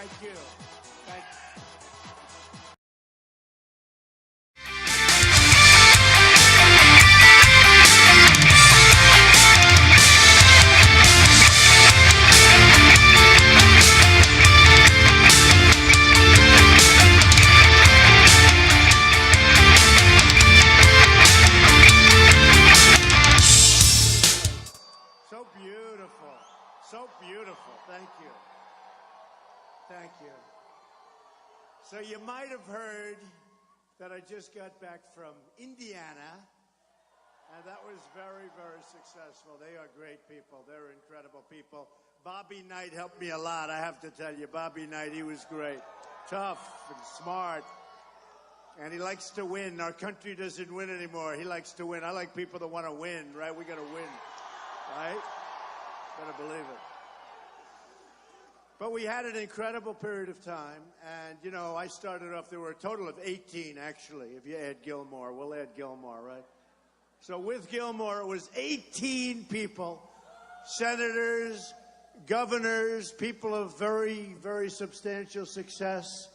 Thank you. Thank you. So beautiful. So beautiful. Thank you. Thank you. So you might have heard that I just got back from Indiana, and that was very, very successful. They are great people. They're incredible people. Bobby Knight helped me a lot, I have to tell you. Bobby Knight, he was great. Tough and smart. And he likes to win. Our country doesn't win anymore. He likes to win. I like people that want to win, right? We got to win. Right? Better believe it. But we had an incredible period of time. And, you know, I started off, there were a total of 18, actually, if you add Gilmore. We'll add Gilmore, right? So with Gilmore, it was 18 people, senators, governors, people of very, very substantial success.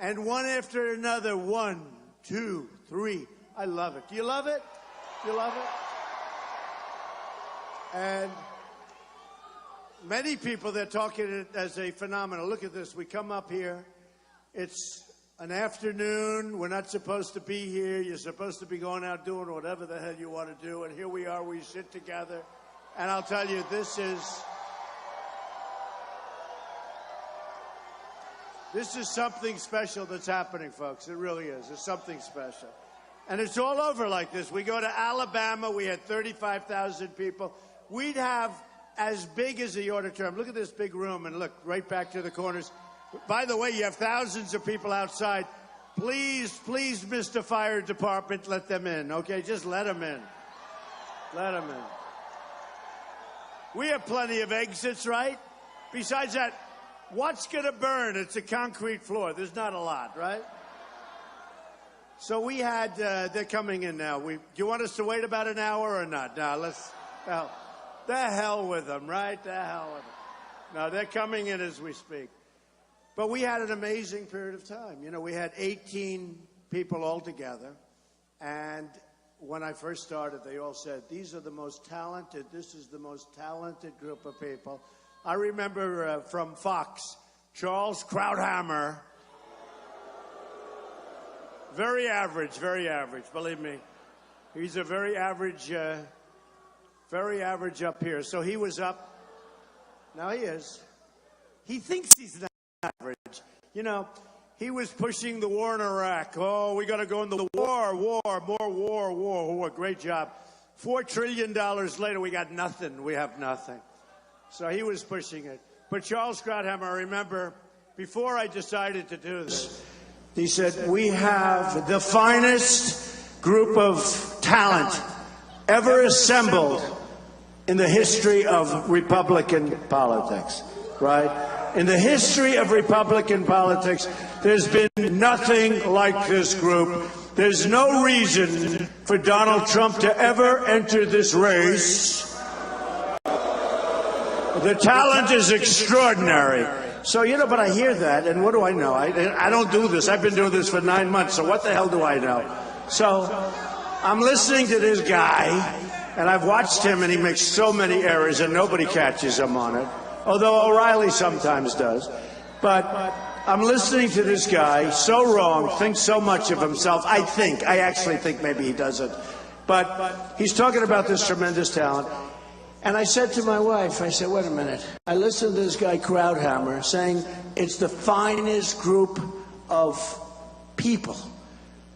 And one after another, 1, 2, 3. I love it. Do you love it? Do you love it? And many people, they're talking it as a phenomenon. Look at this. We come up here. It's an afternoon. We're not supposed to be here. You're supposed to be going out doing whatever the hell you want to do. And here we are. We sit together. And I'll tell you, this is something special that's happening, folks. It really is. It's something special. And it's all over like this. We go to Alabama. We had 35,000 people. We'd have as big as the auditorium. Look at this big room, and look right back to the corners. By the way, you have thousands of people outside. Please, please, Mr. Fire Department, let them in, okay? Just let them in. Let them in. We have plenty of exits, right? Besides that, what's going to burn? It's a concrete floor. There's not a lot, right? So we had, they're coming in now. Do you want us to wait about an hour or not? No, let's, well, the hell with them, right? The hell with them. No, they're coming in as we speak. But we had an amazing period of time. You know, we had 18 people all together. And when I first started, they all said, these are the most talented, this is the most talented group of people. I remember from Fox, Charles Krauthammer. Very average, believe me. He's a very average up here. So he was up. Now he is. He thinks he's not average. You know, he was pushing the war in Iraq. Oh, we got to go in the war. Great job. $4 trillion later, we got nothing. We have nothing. So he was pushing it. But Charles Krauthammer, I remember, before I decided to do this, he said, we have the finest group of talent ever assembled in the history of Republican politics, right? In the history of Republican politics, there's been nothing like this group. There's no reason for Donald Trump to ever enter this race. The talent is extraordinary. So, you know, but I hear that, and what do I know? I don't do this. I've been doing this for 9 months, so what the hell do I know? So I'm listening to this guy, and I've watched him, and he makes so many errors, and nobody catches him on it, although O'Reilly sometimes does. But I'm listening to this guy, so wrong, thinks so much of himself. I actually think maybe he doesn't. But he's talking about this tremendous talent. And I said to my wife, I said, wait a minute. I listened to this guy Krauthammer saying it's the finest group of people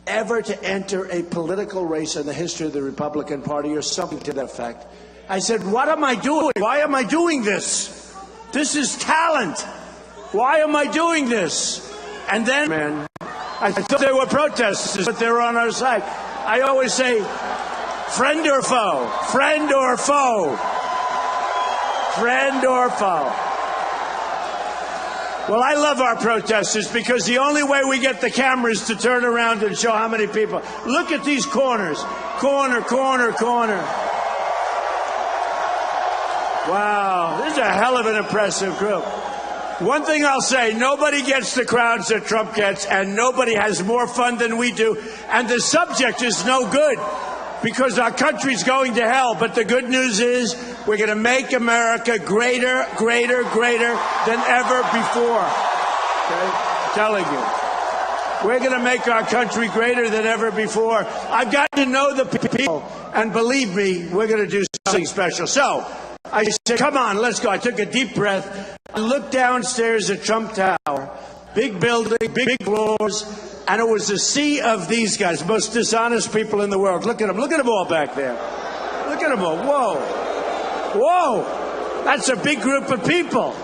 ever to enter a political race in the history of the Republican Party or something to that effect. I said, what am I doing? Why am I doing this? This is talent. Why am I doing this? And then, man, I thought they were protesters, but they were on our side. I always say, friend or foe? Friend or foe? Friend or foe? Well, I love our protesters because the only way we get the cameras to turn around and show how many people. Look at these corners. Corner, corner, corner. Wow, this is a hell of an impressive group. One thing I'll say, nobody gets the crowds that Trump gets, and nobody has more fun than we do. And the subject is no good because our country's going to hell. But the good news is we're going to make America greater, greater, greater than ever before. Okay? I'm telling you. We're going to make our country greater than ever before. I've gotten to know the people, and believe me, we're going to do something special. So I said, come on, let's go. I took a deep breath. I looked downstairs at Trump Tower, big building, big floors, and it was a sea of these guys, the most dishonest people in the world. Look at them. Look at them all back there. Look at them all. Whoa. Whoa. That's a big group of people.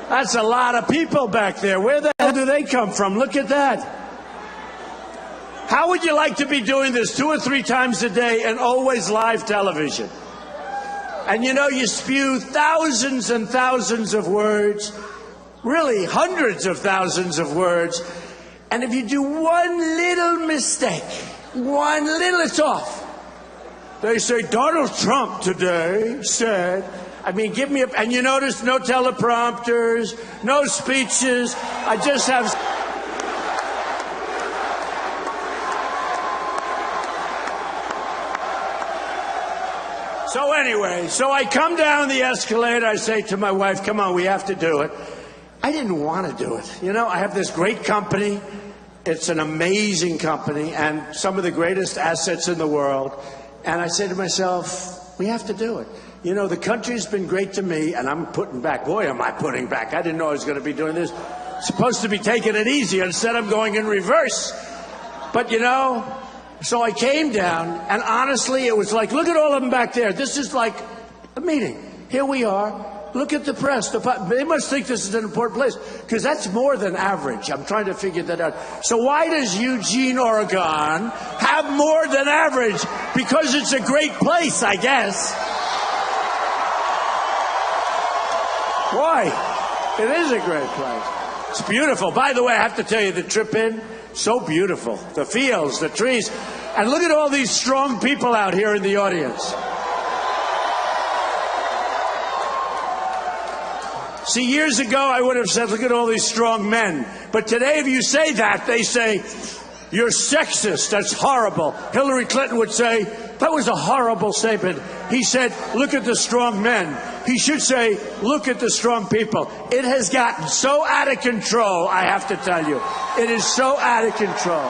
That's a lot of people back there. Where the hell do they come from? Look at that. How would you like to be doing this 2 or 3 times a day and always live television? And you know, you spew thousands and thousands of words, really hundreds of thousands of words, and if you do one little mistake, one little, it's off. They say, Donald Trump today said, I mean, give me a, and you notice no teleprompters, no speeches, I just have... So anyway, so I come down the escalator, I say to my wife, come on, we have to do it. I didn't want to do it. You know, I have this great company. It's an amazing company and some of the greatest assets in the world. And I said to myself, we have to do it. You know, the country's been great to me, and I'm putting back. Boy, am I putting back. I didn't know I was going to be doing this. Supposed to be taking it easy. Instead, I'm going in reverse. But, you know, so I came down, and honestly, it was like, look at all of them back there. This is like a meeting. Here we are. Look at the press. They must think this is an important place, because that's more than average. I'm trying to figure that out. So why does Eugene, Oregon, have more than average? Because it's a great place, I guess. Why? It is a great place. It's beautiful. By the way, I have to tell you, the trip in, so beautiful. The fields, the trees. And look at all these strong people out here in the audience. See, years ago, I would have said, look at all these strong men. But today, if you say that, they say, you're sexist. That's horrible. Hillary Clinton would say, that was a horrible statement. He said, look at the strong men. He should say, look at the strong people. It has gotten so out of control, I have to tell you. It is so out of control.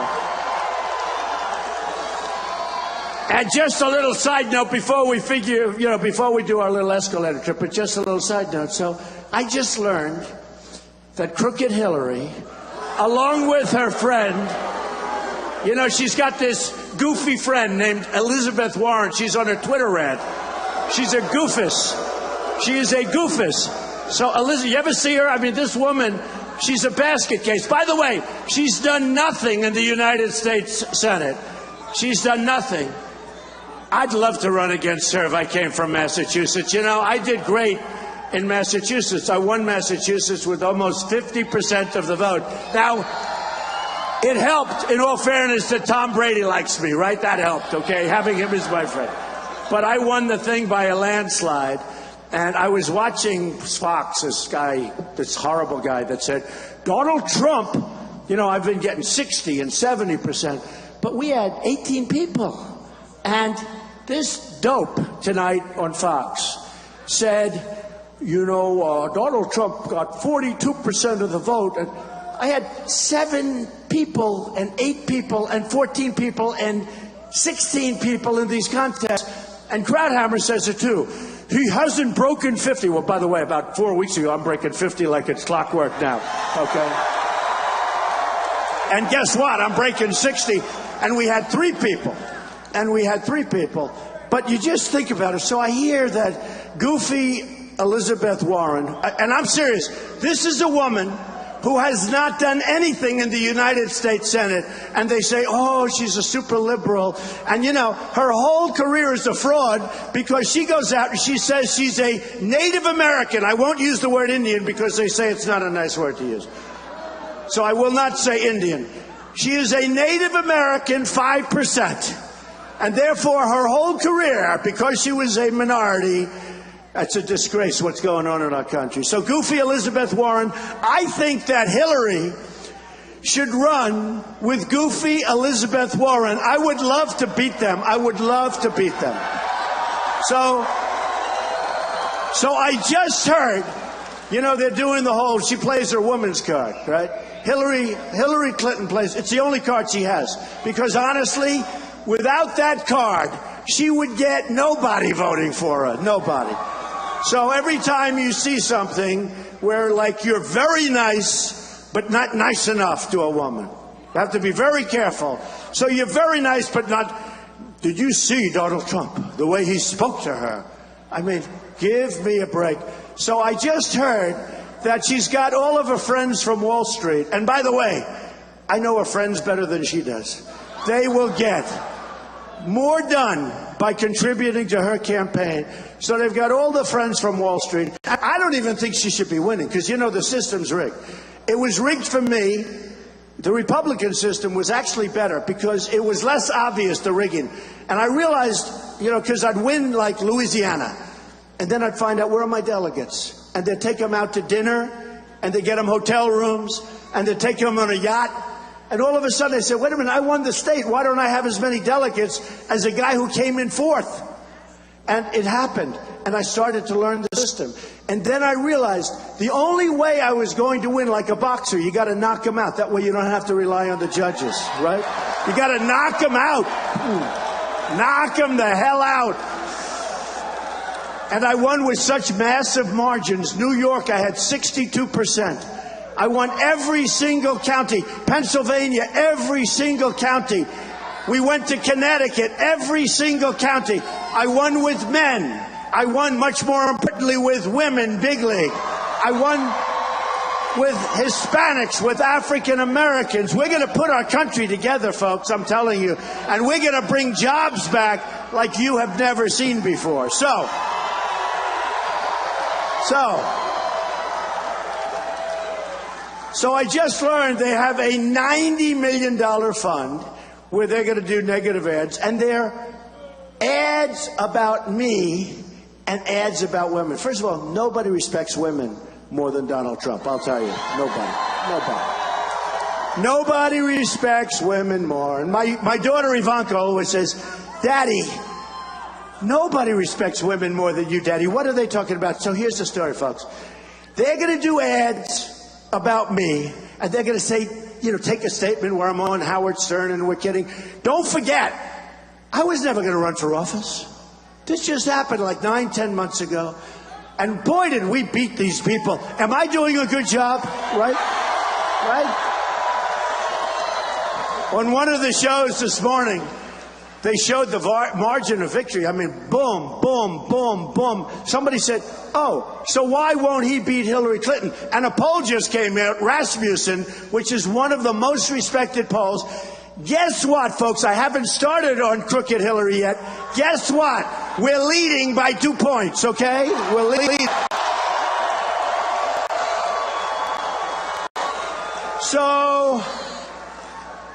And just a little side note before we before we do our little escalator trip, but just a little side note. So I just learned that Crooked Hillary, along with her friend, you know, she's got this goofy friend named Elizabeth Warren. She's on her Twitter ad. She's a goofus. She is a goofus. So, Elizabeth, you ever see her? I mean, this woman, she's a basket case. By the way, she's done nothing in the United States Senate. She's done nothing. I'd love to run against her if I came from Massachusetts. You know, I did great in Massachusetts. I won Massachusetts with almost 50% of the vote. Now, it helped, in all fairness, that Tom Brady likes me, right? That helped, okay, having him as my friend. But I won the thing by a landslide. And I was watching Fox, this horrible guy that said, Donald Trump, you know, I've been getting 60 and 70%. But we had 18 people. And this dope tonight on Fox said, you know, Donald Trump got 42% of the vote. And I had 7 people and 8 people and 14 people and 16 people in these contests. And Krauthammer says it too. He hasn't broken 50. Well, by the way, about 4 weeks ago, I'm breaking 50 like it's clockwork now. Okay? And guess what? I'm breaking 60. And we had 3 people. But you just think about it. So I hear that goofy Elizabeth Warren, and I'm serious, this is a woman who has not done anything in the United States Senate, and they say, oh, she's a super liberal. And, you know, her whole career is a fraud because she goes out and she says she's a Native American. I won't use the word Indian because they say it's not a nice word to use. So I will not say Indian. She is a Native American 5%. And therefore, her whole career, because she was a minority, That's a disgrace what's going on in our country. So goofy Elizabeth Warren, I think that Hillary should run with goofy Elizabeth Warren. I would love to beat them. I would love to beat them. So I just heard, you know, they're doing the whole, she plays her woman's card, right? Hillary Clinton plays, it's the only card she has. Because honestly, without that card, she would get nobody voting for her, nobody. So every time you see something where, like, you're very nice, but not nice enough to a woman, you have to be very careful. So you're very nice, but not, did you see Donald Trump, the way he spoke to her? I mean, give me a break. So I just heard that she's got all of her friends from Wall Street. And by the way, I know her friends better than she does. They will get more done by contributing to her campaign. So they've got all the friends from Wall Street. I don't even think she should be winning, because, you know, the system's rigged. It was rigged for me. The Republican system was actually better because it was less obvious, the rigging. And I realized, you know, because I'd win, like, Louisiana, and then I'd find out, where are my delegates? And they'd take them out to dinner, and they'd get them hotel rooms, and they'd take them on a yacht. And all of a sudden, I said, wait a minute, I won the state. Why don't I have as many delegates as a guy who came in fourth? And it happened. And I started to learn the system. And then I realized the only way I was going to win, like a boxer, you got to knock him out. That way you don't have to rely on the judges, right? You got to knock him out. Knock him the hell out. And I won with such massive margins. New York, I had 62%. I won every single county. Pennsylvania, every single county. We went to Connecticut, every single county. I won with men. I won, much more importantly, with women, big league. I won with Hispanics, with African Americans. We're going to put our country together, folks, I'm telling you. And we're going to bring jobs back like you have never seen before. So I just learned they have a $90 million fund where they're going to do negative ads, and they're ads about me and ads about women. First of all, nobody respects women more than Donald Trump, I'll tell you. Nobody respects women more. And my daughter Ivanka always says, Daddy, nobody respects women more than you, Daddy. What are they talking about? So here's the story, folks. They're going to do ads about me, and they're going to say, you know, take a statement where I'm on Howard Stern and we're kidding. Don't forget, I was never going to run for office. This just happened like 9-10 months ago. And boy, did we beat these people. Am I doing a good job? Right? On one of the shows this morning, they showed the margin of victory. I mean, boom, boom, boom, boom. Somebody said, oh, so why won't he beat Hillary Clinton? And a poll just came out, Rasmussen, which is one of the most respected polls. Guess what, folks? I haven't started on crooked Hillary yet. Guess what? We're leading by 2 points, okay? We're leading.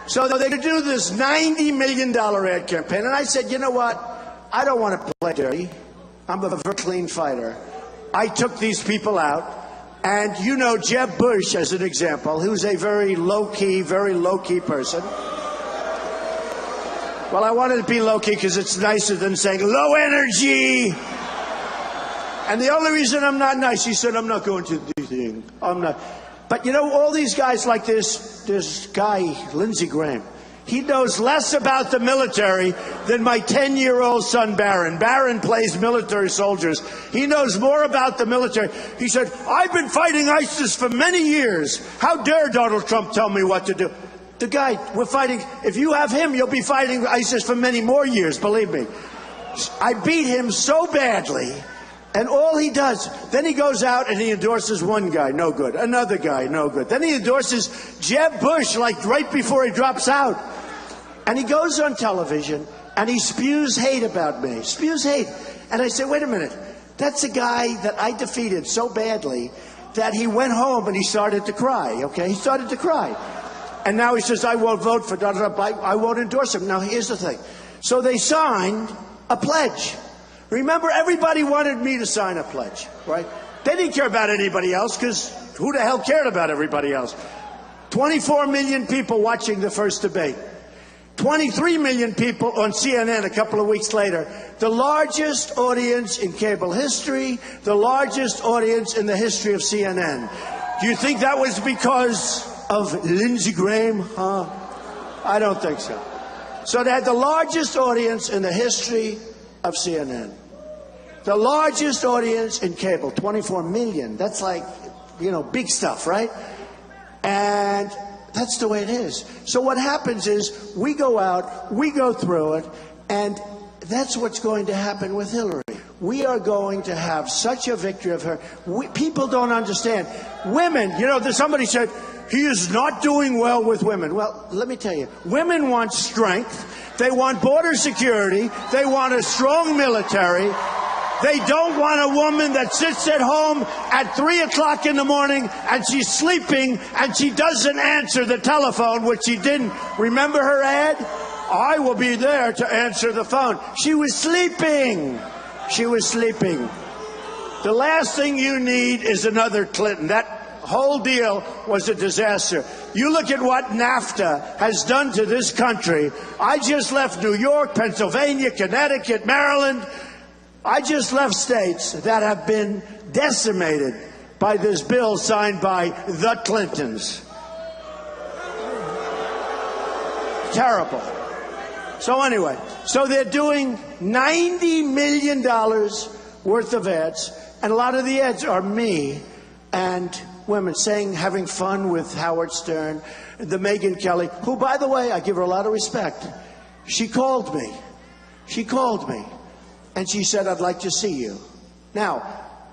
So they're going to do this $90 million ad campaign. And I said, you know what? I don't want to play dirty. I'm a very clean fighter. I took these people out. And you know Jeb Bush, as an example, who's a very low-key person. Well, I wanted to be low-key because it's nicer than saying low energy. And the only reason I'm not nice, he said, I'm not going to do anything. I'm not. But, you know, all these guys like this guy, Lindsey Graham, he knows less about the military than my 10-year-old son, Barron. Barron plays military soldiers. He knows more about the military. He said, I've been fighting ISIS for many years. How dare Donald Trump tell me what to do? The guy, we're fighting, if you have him, you'll be fighting ISIS for many more years, believe me. I beat him so badly. And all he does, then he goes out and he endorses one guy, no good. Another guy, no good. Then he endorses Jeb Bush, like right before he drops out. And he goes on television and he spews hate about me, spews hate. And I say, wait a minute, that's a guy that I defeated so badly that he went home and he started to cry, okay? He started to cry. And now he says, I won't vote for Donald Trump, I won't endorse him. Now, here's the thing. So they signed a pledge. Remember, everybody wanted me to sign a pledge, right? They didn't care about anybody else, because who the hell cared about everybody else? 24 million people watching the first debate. 23 million people on CNN a couple of weeks later. The largest audience in cable history, the largest audience in the history of CNN. Do you think that was because of Lindsey Graham? Huh? I don't think so. So they had the largest audience in the history of CNN. The largest audience in cable, 24 million. That's like, you know, big stuff, right? And that's the way it is. So what happens is we go out, we go through it, and that's what's going to happen with Hillary. We are going to have such a victory of her. People don't understand. Women, you know, somebody said, he is not doing well with women. Well, let me tell you, women want strength. They want border security. They want a strong military. They don't want a woman that sits at home at 3 o'clock in the morning and she's sleeping and she doesn't answer the telephone, which she didn't. Remember her ad? I will be there to answer the phone. She was sleeping. She was sleeping. The last thing you need is another Clinton. That whole deal was a disaster. You look at what NAFTA has done to this country. I just left New York, Pennsylvania, Connecticut, Maryland. I just left states that have been decimated by this bill signed by the Clintons. Terrible. So anyway, so they're doing $90 million worth of ads, and a lot of the ads are me and women saying, having fun with Howard Stern, the Megyn Kelly, who, by the way, I give her a lot of respect. She called me. She called me. And she said, I'd like to see you. Now,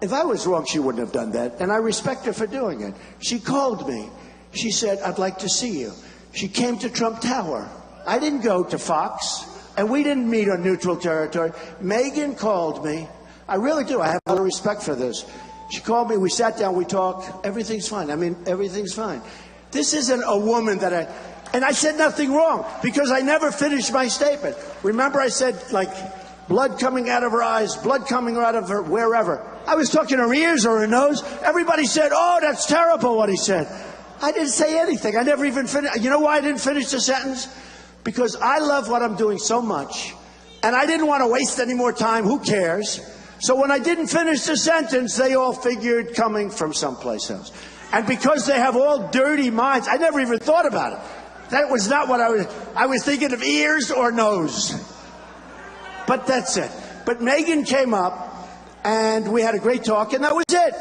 if I was wrong, she wouldn't have done that. And I respect her for doing it. She called me. She said, I'd like to see you. She came to Trump Tower. I didn't go to Fox. And we didn't meet on neutral territory. Megyn called me. I really do. I have a lot of respect for this. She called me. We sat down. We talked. Everything's fine. I mean, everything's fine. This isn't a woman that and I said nothing wrong because I never finished my statement. Remember I said, like, blood coming out of her eyes, blood coming out of her wherever. I was talking her ears or her nose. Everybody said, oh, that's terrible what he said. I didn't say anything. I never even finished. You know why I didn't finish the sentence? Because I love what I'm doing so much, and I didn't want to waste any more time. Who cares? So when I didn't finish the sentence, they all figured coming from someplace else. And because they have all dirty minds, I never even thought about it. That was not what I was thinking of ears or nose. But that's it. But Megyn came up, and we had a great talk, and that was it.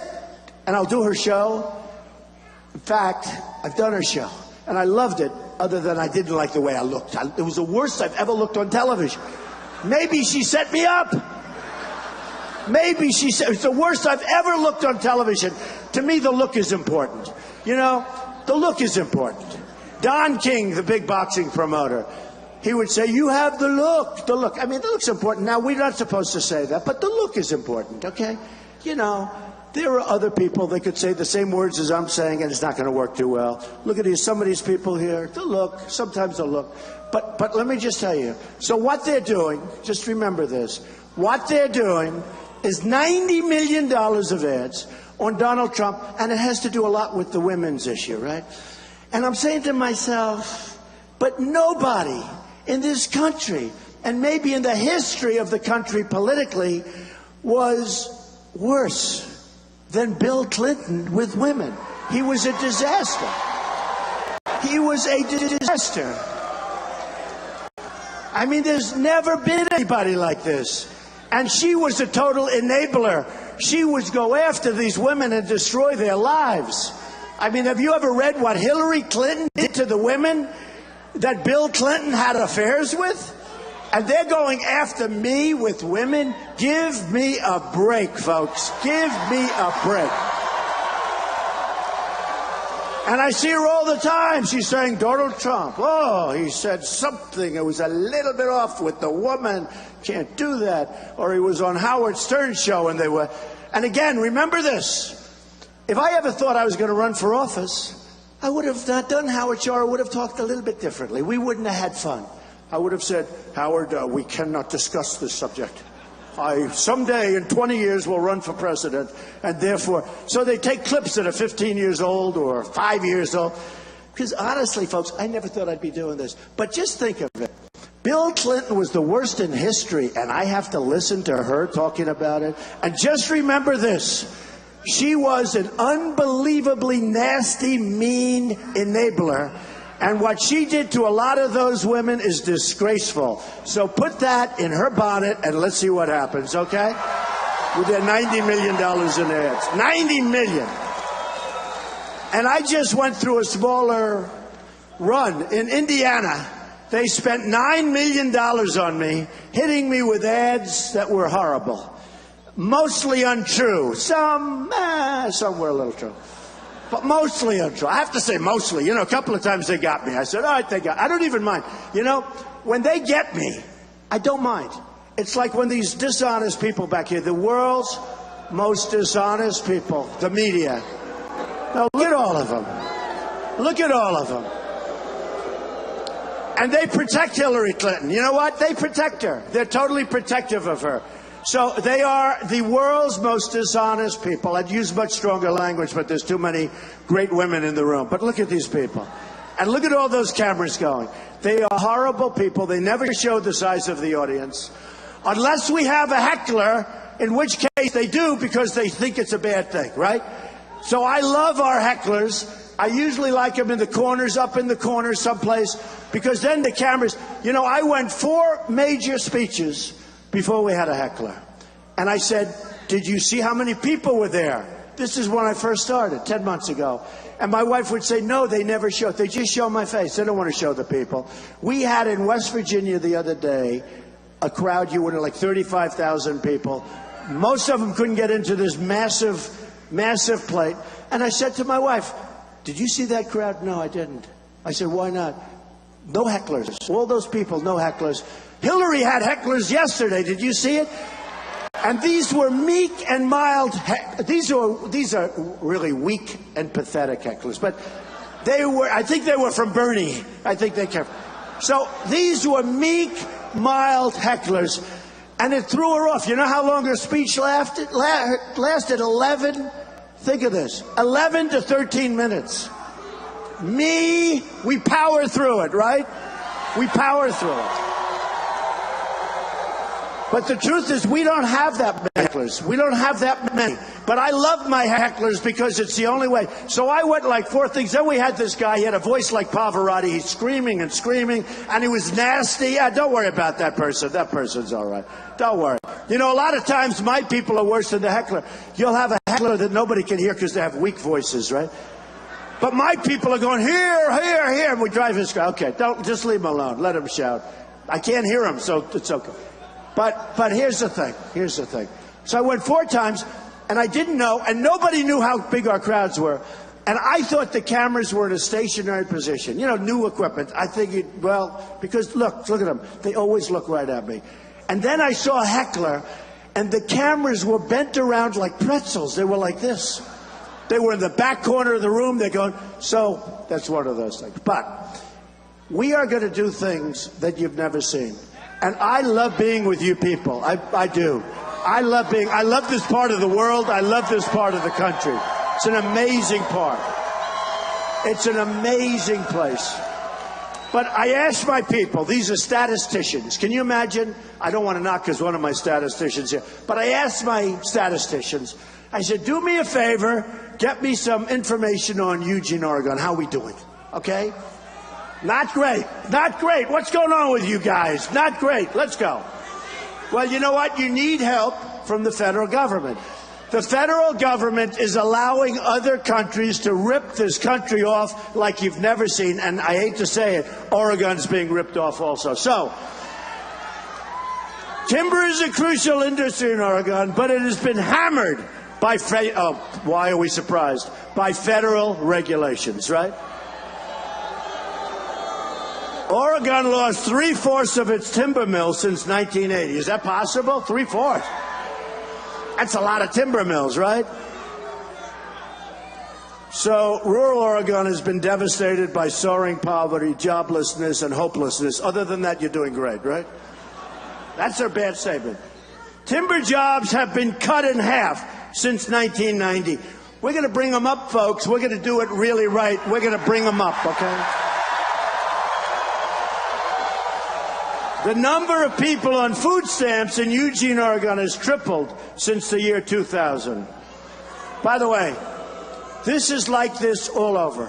And I'll do her show. In fact, I've done her show, and I loved it, other than I didn't like the way I looked. It was the worst I've ever looked on television. Maybe she set me up. Maybe she said, it's the worst I've ever looked on television. To me, the look is important. You know, the look is important. Don King, the big boxing promoter, he would say, you have the look, the look. I mean, the look's important. Now, we're not supposed to say that, but the look is important, okay? You know, there are other people that could say the same words as I'm saying, and it's not going to work too well. Look at these, some of these people here, the look, sometimes the look. But let me just tell you, so what they're doing, just remember this, what they're doing is $90 million of ads on Donald Trump, and it has to do a lot with the women's issue, right? And I'm saying to myself, but nobody in this country, and maybe in the history of the country politically, was worse than Bill Clinton with women. He was a disaster. He was a disaster. I mean, there's never been anybody like this. And she was a total enabler. She would go after these women and destroy their lives. I mean, have you ever read what Hillary Clinton did to the women that Bill Clinton had affairs with? And they're going after me with women? Give me a break, folks. Give me a break. And I see her all the time. She's saying, Donald Trump, oh, he said something. It was a little bit off with the woman. Can't do that. Or he was on Howard Stern's show and they were. And again, remember this. If I ever thought I was going to run for office, I would have not done Howard show. I would have talked a little bit differently. We wouldn't have had fun. I would have said, Howard, we cannot discuss this subject. I someday in 20 years will run for president, and therefore, so they take clips that are 15 years old or 5 years old. Because honestly, folks, I never thought I'd be doing this. But just think of it. Bill Clinton was the worst in history, and I have to listen to her talking about it. And just remember this. She was an unbelievably nasty, mean enabler. And what she did to a lot of those women is disgraceful. So put that in her bonnet, and let's see what happens, okay? With their $90 million in ads. $90 million. And I just went through a smaller run. In Indiana, they spent $9 million on me, hitting me with ads that were horrible. Mostly untrue. Some were a little true. But mostly untrue. I have to say mostly. You know, a couple of times they got me. I said, all right, they got me. I don't even mind. You know, when they get me, I don't mind. It's like when these dishonest people back here, the world's most dishonest people, the media. Now, look at all of them. Look at all of them. And they protect Hillary Clinton. You know what? They protect her. They're totally protective of her. So they are the world's most dishonest people. I'd use much stronger language, but there's too many great women in the room. But look at these people. And look at all those cameras going. They are horrible people. They never show the size of the audience. Unless we have a heckler, in which case they do because they think it's a bad thing, right? So I love our hecklers. I usually like them in the corners, up in the corners someplace, because then the cameras, you know, I went 4 major speeches before we had a heckler. And I said, did you see how many people were there? This is when I first started, 10 months ago. And my wife would say, no, they never show. They just show my face. They don't want to show the people. We had in West Virginia the other day a crowd, you would have like 35,000 people. Most of them couldn't get into this massive plate. And I said to my wife, did you see that crowd? No, I didn't. I said, why not? No hecklers. All those people, no hecklers. Hillary had hecklers yesterday. Did you see it? And these were meek and mild. These are really weak and pathetic hecklers. But they were, I think they were from Bernie. I think they came. So these were meek, mild hecklers. And it threw her off. You know how long her speech lasted? Lasted 11, think of this, 11 to 13 minutes. We power through it, right? We power through it. But the truth is, we don't have that many hecklers. We don't have that many. But I love my hecklers because it's the only way. So I went like 4 things. Then we had this guy. He had a voice like Pavarotti. He's screaming and screaming, and he was nasty. Don't worry about that person. That person's all right. Don't worry. You know, a lot of times my people are worse than the heckler. You'll have a heckler that nobody can hear because they have weak voices, right? But my people are going, here, here, here, and we drive his car. Okay, don't, just leave him alone. Let him shout. I can't hear him, so it's okay. But here's the thing. Here's the thing. So I went 4 times, and I didn't know, and nobody knew how big our crowds were. And I thought the cameras were in a stationary position. You know, new equipment. I figured, well, because look at them. They always look right at me. And then I saw a heckler, and the cameras were bent around like pretzels. They were like this. They were in the back corner of the room. They're going, so that's one of those things. But we are going to do things that you've never seen. And I love being with you people. I do. I love this part of the world. I love this part of the country. It's an amazing part. It's an amazing place. But I asked my people, these are statisticians. Can you imagine? I don't want to knock because one of my statisticians here. But I asked my statisticians, I said, do me a favor, get me some information on Eugene, Oregon. How are we doing? Okay? Not great. Not great. What's going on with you guys? Not great. Let's go. Well, you know what? You need help from the federal government. The federal government is allowing other countries to rip this country off like you've never seen. And I hate to say it, Oregon's being ripped off also. So, timber is a crucial industry in Oregon, but it has been hammered by, why are we surprised? By federal regulations, right? Oregon lost 3/4 of its timber mills since 1980. Is that possible? 3/4. That's a lot of timber mills, right? So rural Oregon has been devastated by soaring poverty, joblessness, and hopelessness. Other than that, you're doing great, right? That's their bad statement. Timber jobs have been cut in half since 1990. We're going to bring them up, folks. We're going to do it really right. We're going to bring them up, okay? The number of people on food stamps in Eugene, Oregon has tripled since the year 2000. By the way, this is like this all over.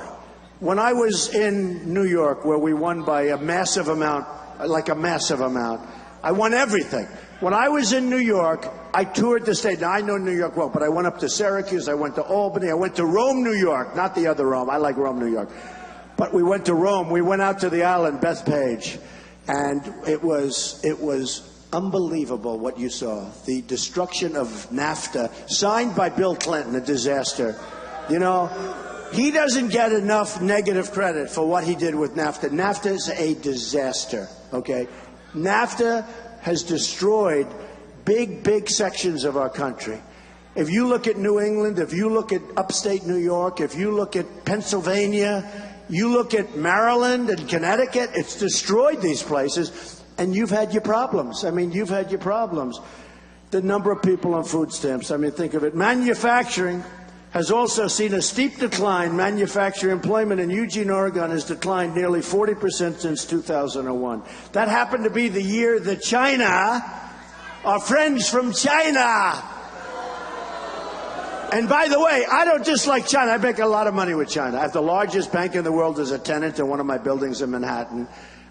When I was in New York, where we won by a massive amount, like a massive amount, I won everything. When I was in New York, I toured the state. Now, I know New York well, but I went up to Syracuse, I went to Albany, I went to Rome, New York, not the other Rome. I like Rome, New York. But we went to Rome. We went out to the island, Bethpage, and it was unbelievable what you saw. The destruction of NAFTA, signed by Bill Clinton, a disaster. You know, he doesn't get enough negative credit for what he did with NAFTA. NAFTA is a disaster, okay? NAFTA has destroyed big sections of our country. If you look at New England, if you look at upstate New York, if you look at Pennsylvania, you look at Maryland and Connecticut, it's destroyed these places, and you've had your problems. I mean, you've had your problems. The number of people on food stamps, I mean, think of it. Manufacturing has also seen a steep decline. Manufacturing employment in Eugene, Oregon has declined nearly 40% since 2001. That happened to be the year that China, our friends from China. And by the way, I don't just like China. I make a lot of money with China. I have the largest bank in the world as a tenant in one of my buildings in Manhattan.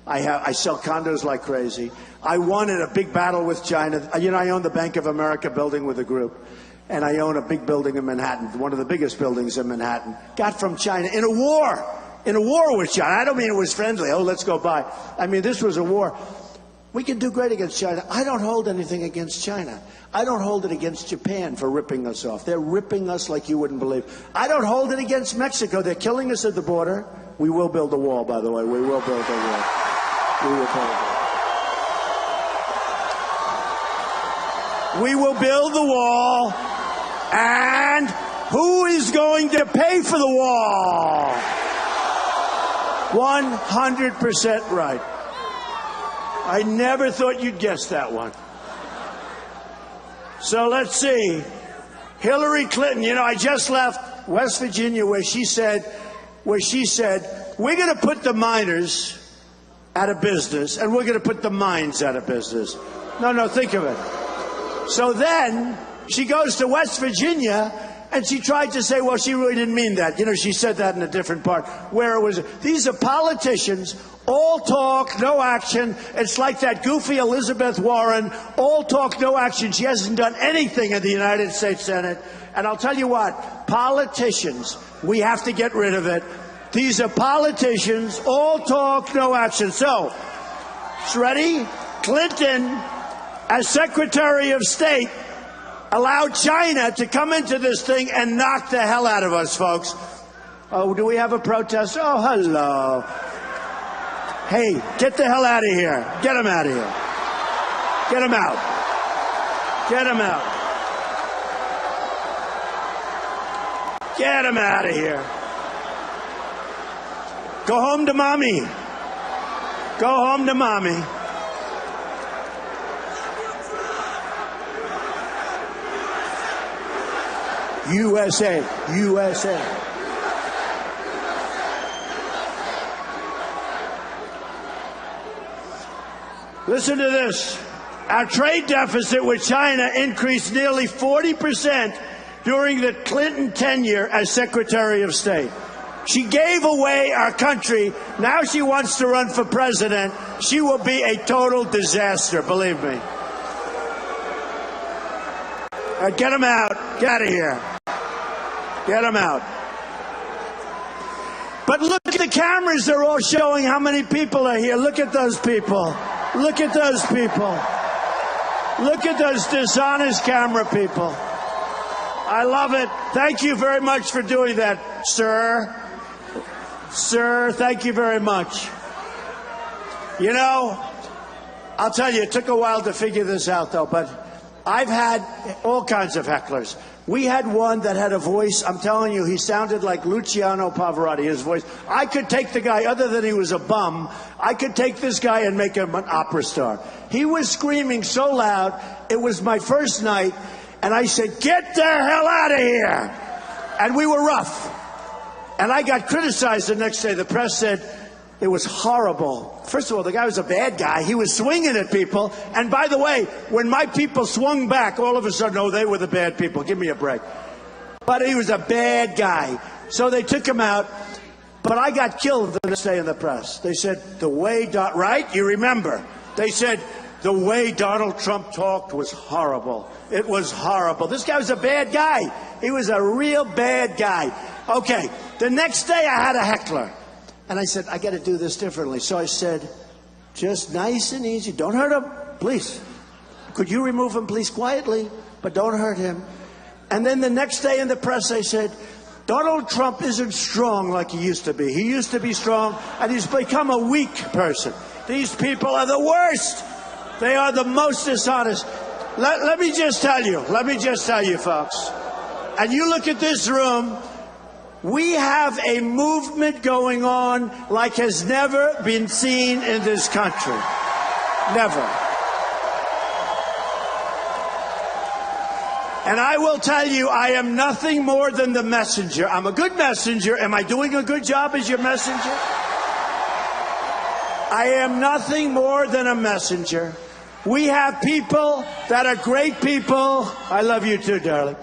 I sell condos like crazy. I won in a big battle with China. You know, I own the Bank of America building with a group. And I own a big building in Manhattan, one of the biggest buildings in Manhattan. Got from China in a war with China. I don't mean it was friendly. Oh, let's go by. I mean, this was a war. We can do great against China. I don't hold anything against China. I don't hold it against Japan for ripping us off. They're ripping us like you wouldn't believe. I don't hold it against Mexico. They're killing us at the border. We will build a wall, by the way. We will build a wall. We will build a wall. We will build the wall. And who is going to pay for the wall? 100% right. I never thought you'd guess that one. So let's see. Hillary Clinton, you know, I just left West Virginia where she said, we're going to put the miners out of business and we're going to put the mines out of business. No, think of it. So then she goes to West Virginia, and she tried to say, well, she really didn't mean that. You know, she said that in a different part, where it was, these are politicians, all talk, no action. It's like that goofy Elizabeth Warren, all talk, no action. She hasn't done anything in the United States Senate. And I'll tell you what, politicians, we have to get rid of it. These are politicians, all talk, no action. So, ready? Clinton, as Secretary of State, allowed China to come into this thing and knock the hell out of us, folks. Oh, do we have a protest? Oh, hello. Hey, get the hell out of here. Get him out of here. Get him out. Get him out. Get him out of here. Go home to mommy. Go home to mommy. USA, USA. Listen to this. Our trade deficit with China increased nearly 40% during the Clinton tenure as Secretary of State. She gave away our country. Now she wants to run for president. She will be a total disaster, believe me. All right, get him out. Get out of here. Get them out. But look at the cameras. They're all showing how many people are here. Look at those people. Look at those people. Look at those dishonest camera people. I love it. Thank you very much for doing that, sir. Sir, thank you very much. You know, I'll tell you, it took a while to figure this out, though, but I've had all kinds of hecklers. We had one that had a voice, I'm telling you, he sounded like Luciano Pavarotti, his voice. I could take the guy, other than he was a bum, I could take this guy and make him an opera star. He was screaming so loud, it was my first night, and I said, get the hell out of here! And we were rough. And I got criticized the next day. The press said it was horrible. First of all, the guy was a bad guy. He was swinging at people. And by the way, when my people swung back, all of a sudden, oh, they were the bad people. Give me a break. But he was a bad guy. So they took him out. But I got killed the next day in the press. They said, the way, right? You remember. They said, the way Donald Trump talked was horrible. It was horrible. This guy was a bad guy. He was a real bad guy. Okay, the next day I had a heckler. And I said, I got to do this differently. So I said, just nice and easy. Don't hurt him, please. Could you remove him, please, quietly? But don't hurt him. And then the next day in the press, I said, Donald Trump isn't strong like he used to be. He used to be strong, and he's become a weak person. These people are the worst. They are the most dishonest. Let me just tell you, folks. And you look at this room, we have a movement going on like has never been seen in this country. Never. And I will tell you, I am nothing more than the messenger. I'm a good messenger. Am I doing a good job as your messenger? I am nothing more than a messenger. We have people that are great people. I love you too, darling.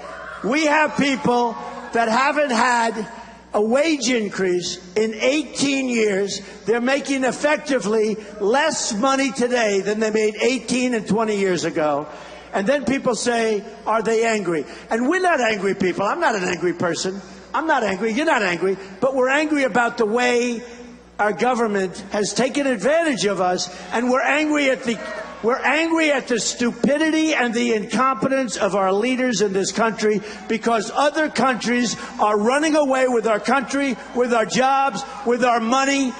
We have people that haven't had a wage increase in 18 years. They're making effectively less money today than they made 18 and 20 years ago. And then people say, are they angry? And we're not angry people. I'm not an angry person. I'm not angry. You're not angry. But we're angry about the way our government has taken advantage of us, and we're angry at the stupidity and the incompetence of our leaders in this country, because other countries are running away with our country, with our jobs, with our money.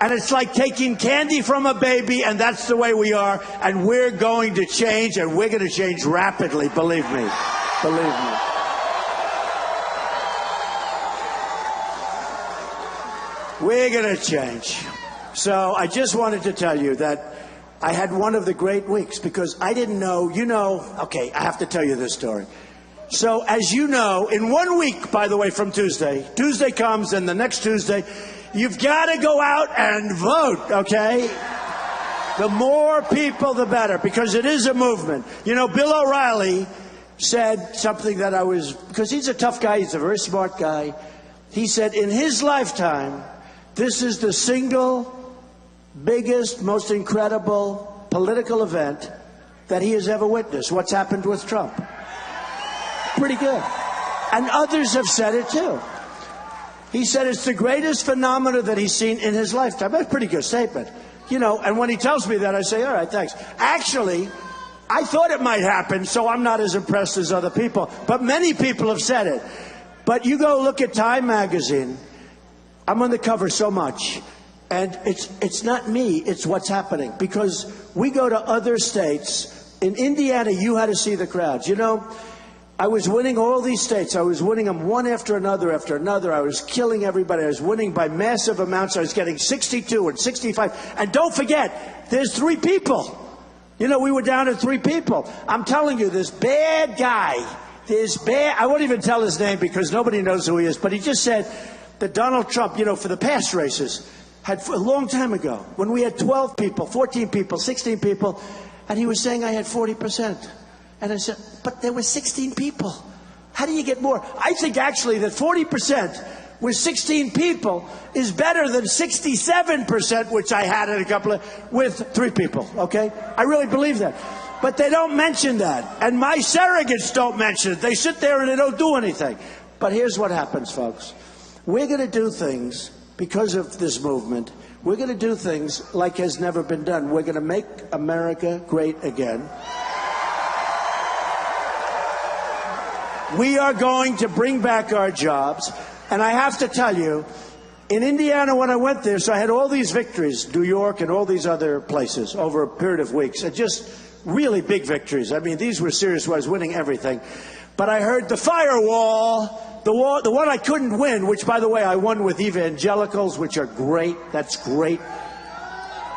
And it's like taking candy from a baby, and that's the way we are. And we're going to change, and we're going to change rapidly, believe me. Believe me. We're going to change. So I just wanted to tell you that I had one of the great weeks, because I didn't know, okay, I have to tell you this story. So as you know, in 1 week, by the way, from Tuesday comes, and the next Tuesday, you've got to go out and vote, okay? The more people, the better, because it is a movement. You know, Bill O'Reilly said something that because he's a tough guy, he's a very smart guy. He said in his lifetime, this is the single biggest, most incredible political event that he has ever witnessed. What's happened with Trump? Pretty good. And others have said it too. He said it's the greatest phenomena that he's seen in his lifetime. That's a pretty good statement. And when he tells me that, I say, all right, thanks. Actually, I thought it might happen, so I'm not as impressed as other people. But many people have said it. But you go look at Time magazine. I'm on the cover so much. And it's not me, it's what's happening. Because we go to other states. In Indiana, you had to see the crowds. I was winning all these states. I was winning them one after another after another. I was killing everybody. I was winning by massive amounts. I was getting 62 and 65. And don't forget, there's 3 people. We were down to 3 people. I'm telling you, this bad guy, I won't even tell his name because nobody knows who he is, but he just said that Donald Trump, for the past races, had a long time ago, when we had 12 people, 14 people, 16 people, and he was saying I had 40%. And I said, but there were 16 people. How do you get more? I think actually that 40% with 16 people is better than 67%, which I had in with 3 people, okay? I really believe that. But they don't mention that. And my surrogates don't mention it. They sit there and they don't do anything. But here's what happens, folks. We're going to do things because of this movement. We're going to do things like has never been done. We're going to make America great again. We are going to bring back our jobs. And I have to tell you, in Indiana, when I went there, so I had all these victories, New York and all these other places over a period of weeks, and just really big victories. I mean, these were serious. I was winning everything. But I heard the firewall, the one I couldn't win, which, by the way, I won with evangelicals, which are great. That's great.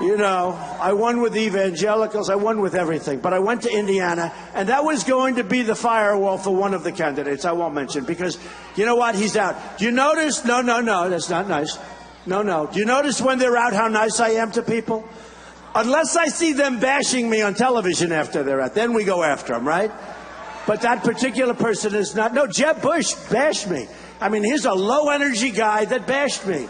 You know, I won with evangelicals. I won with everything. But I went to Indiana, and that was going to be the firewall for one of the candidates. I won't mention, because you know what? He's out. Do you notice? No, that's not nice. No. Do you notice when they're out how nice I am to people? Unless I see them bashing me on television after they're out. Then we go after them, right? But that particular person is not. No, Jeb Bush bashed me. I mean, he's a low-energy guy that bashed me.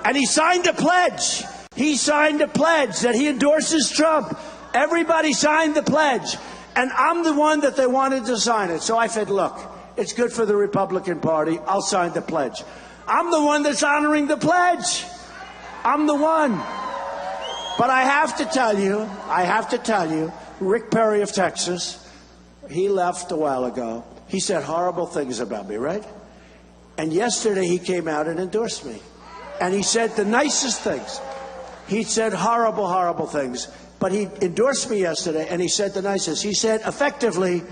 And he signed a pledge. He signed a pledge that he endorses Trump. Everybody signed the pledge. And I'm the one that they wanted to sign it. So I said, look, it's good for the Republican Party. I'll sign the pledge. I'm the one that's honoring the pledge. I'm the one. But I have to tell you, Rick Perry of Texas, he left a while ago. He said horrible things about me, right? And yesterday he came out and endorsed me. And he said the nicest things. He said horrible, horrible things. But he endorsed me yesterday, and he said the nicest. He said, effectively,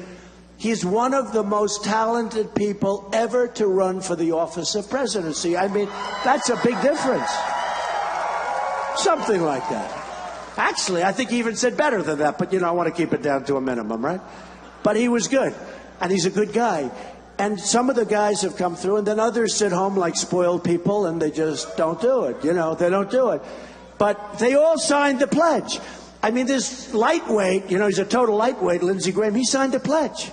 he's one of the most talented people ever to run for the office of presidency. I mean, that's a big difference. Something like that. Actually, I think he even said better than that, but, you know, I want to keep it down to a minimum, right? But he was good, and he's a good guy. And some of the guys have come through, and then others sit home like spoiled people, and they just don't do it. You know, they don't do it. But they all signed the pledge. I mean, this lightweight, you know, he's a total lightweight, Lindsey Graham, he signed a pledge.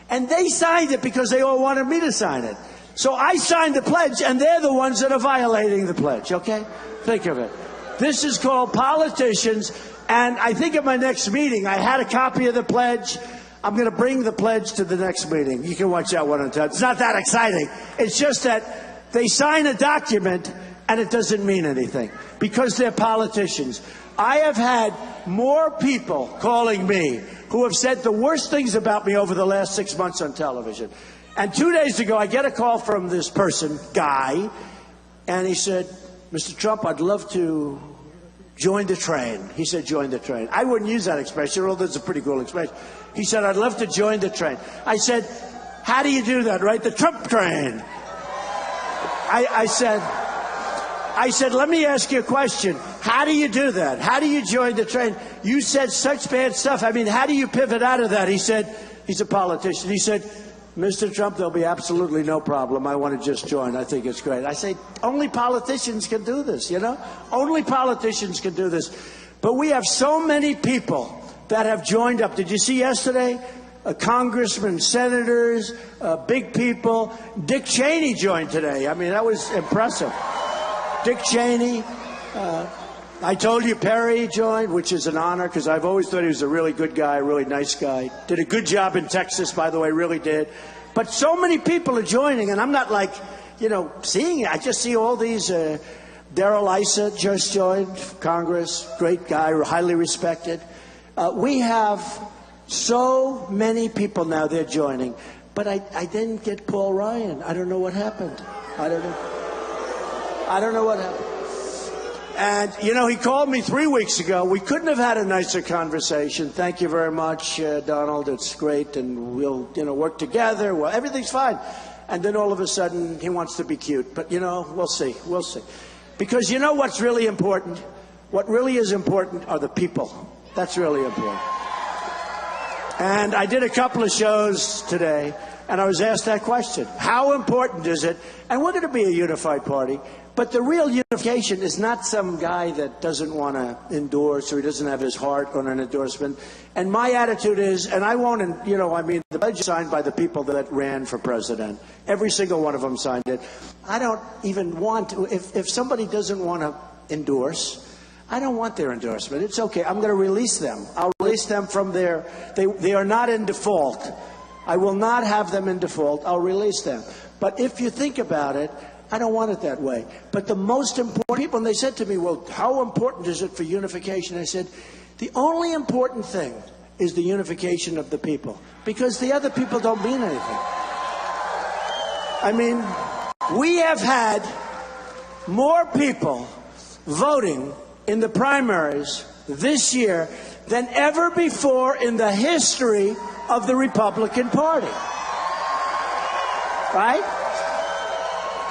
And they signed it because they all wanted me to sign it. So I signed the pledge, and they're the ones that are violating the pledge, okay? Think of it. This is called politicians, and I think at my next meeting, I had a copy of the pledge. I'm going to bring the pledge to the next meeting. You can watch that one on time. It's not that exciting. It's just that they sign a document, and it doesn't mean anything because they're politicians. I have had more people calling me who have said the worst things about me over the last 6 months on television. And 2 days ago, I get a call from this person, guy, and he said, Mr. Trump, I'd love to join the train. He said, join the train. I wouldn't use that expression, although it's a pretty cool expression. He said, I'd love to join the train. I said, how do you do that, right? The Trump train. I said, let me ask you a question. How do you do that? How do you join the train? You said such bad stuff. I mean, how do you pivot out of that? He said, he's a politician. He said, Mr. Trump, there'll be absolutely no problem. I want to just join. I think it's great. I say, only politicians can do this, you know? Only politicians can do this. But we have so many people that have joined up. Did you see yesterday? Congressmen, senators, big people. Dick Cheney joined today. I mean, that was impressive. Dick Cheney. I told you Perry joined, which is an honor because I've always thought he was a really good guy, a really nice guy. Did a good job in Texas, by the way, really did. But so many people are joining, and I'm not like, you know, seeing it. I just see all these. Darrell Issa just joined Congress, great guy, highly respected. We have so many people now, they're joining. But I didn't get Paul Ryan. I don't know what happened. I don't know what happened. And, you know, he called me 3 weeks ago. We couldn't have had a nicer conversation. Thank you very much, Donald. It's great. And we'll, you know, work together. Well, everything's fine. And then all of a sudden, he wants to be cute. But, you know, we'll see. We'll see. Because you know what's really important? What really is important are the people. That's really important. And I did a couple of shows today, and I was asked that question. How important is it? And we're going to be a unified party. But the real unification is not some guy that doesn't want to endorse or he doesn't have his heart on an endorsement. And my attitude is, and I won't, you know, I mean, the pledge is signed by the people that ran for president. Every single one of them signed it. I don't even want to, if somebody doesn't want to endorse, I don't want their endorsement. It's okay. I'm going to release them. I'll release them from their, they are not in default. I will not have them in default. I'll release them. But if you think about it, I don't want it that way. But the most important people, and they said to me, well, how important is it for unification? I said, the only important thing is the unification of the people, because the other people don't mean anything. I mean, we have had more people voting in the primaries this year than ever before in the history of the Republican Party. right?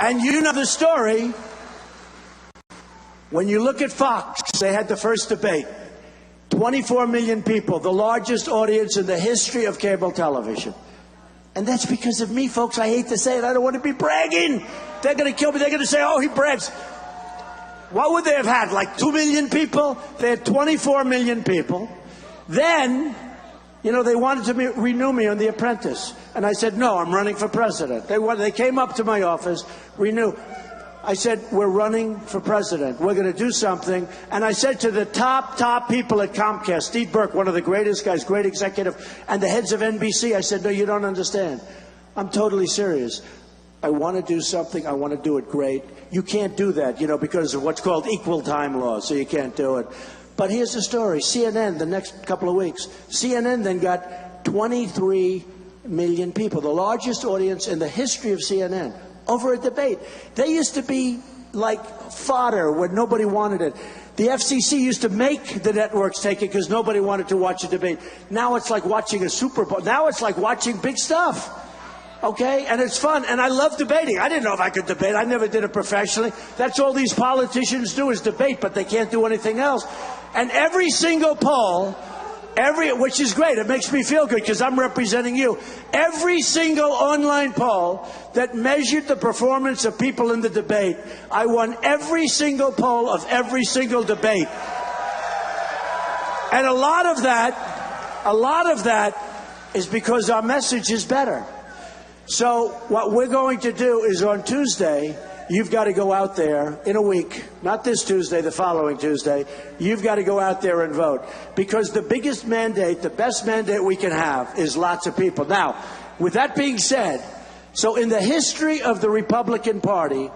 And you know the story. When you look at Fox, they had the first debate. 24 million people, the largest audience in the history of cable television. And that's because of me, folks. I hate to say it. I don't want to be bragging. They're going to kill me. They're going to say, oh, he brags. What would they have had, like 2 million people? They had 24 million people. Then, you know, they wanted to renew me on The Apprentice. And I said, no, I'm running for president. They came up to my office, renew. I said, we're running for president. We're going to do something. And I said to the top people at Comcast, Steve Burke, one of the greatest guys, great executive, and the heads of NBC, I said, no, you don't understand. I'm totally serious. I want to do something. I want to do it great. You can't do that, you know, because of what's called equal time laws, so you can't do it. But here's the story. CNN, the next couple of weeks, CNN then got 23 million people, the largest audience in the history of CNN, over a debate. They used to be like fodder when nobody wanted it. The FCC used to make the networks take it because nobody wanted to watch a debate. Now it's like watching a Super Bowl. Now it's like watching big stuff. Okay? And it's fun. And I love debating. I didn't know if I could debate. I never did it professionally. That's all these politicians do is debate, but they can't do anything else. And every single poll, which is great. It makes me feel good because I'm representing you. Every single online poll that measured the performance of people in the debate, I won every single poll of every single debate. And a lot of that is because our message is better. So what we're going to do is on Tuesday, you've got to go out there in a week, not this Tuesday, the following Tuesday. You've got to go out there and vote because the biggest mandate, the best mandate we can have is lots of people. Now, with that being said, so in the history of the Republican Party,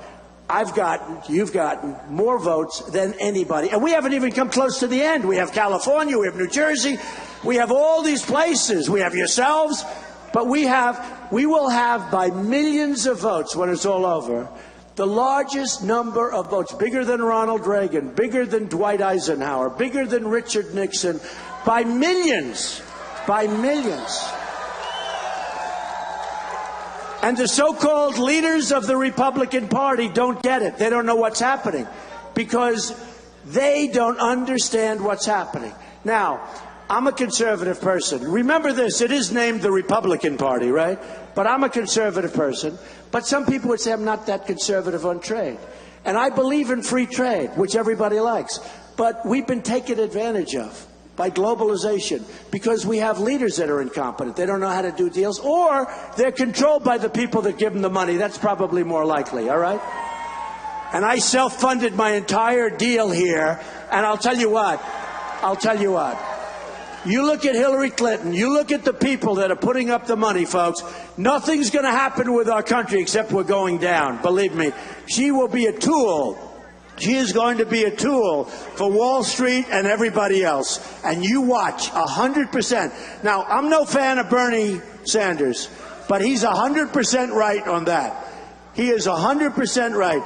you've gotten more votes than anybody. And we haven't even come close to the end. We have California, we have New Jersey, we have all these places. We have yourselves, but we will have by millions of votes when it's all over, the largest number of votes, bigger than Ronald Reagan, bigger than Dwight Eisenhower, bigger than Richard Nixon, by millions, by millions. And the so-called leaders of the Republican Party don't get it. They don't know what's happening because they don't understand what's happening. Now, I'm a conservative person. Remember this, it is named the Republican Party, right? But I'm a conservative person. But some people would say I'm not that conservative on trade. And I believe in free trade, which everybody likes. But we've been taken advantage of by globalization because we have leaders that are incompetent. They don't know how to do deals, or they're controlled by the people that give them the money. That's probably more likely, all right? And I self-funded my entire deal here, and I'll tell you what. You look at Hillary Clinton, you look at the people that are putting up the money, folks, nothing's going to happen with our country except we're going down. Believe me, she will be a tool. She is going to be a tool for Wall Street and everybody else. And you watch, 100%. Now, I'm no fan of Bernie Sanders, but he's 100% right on that. He is 100% right.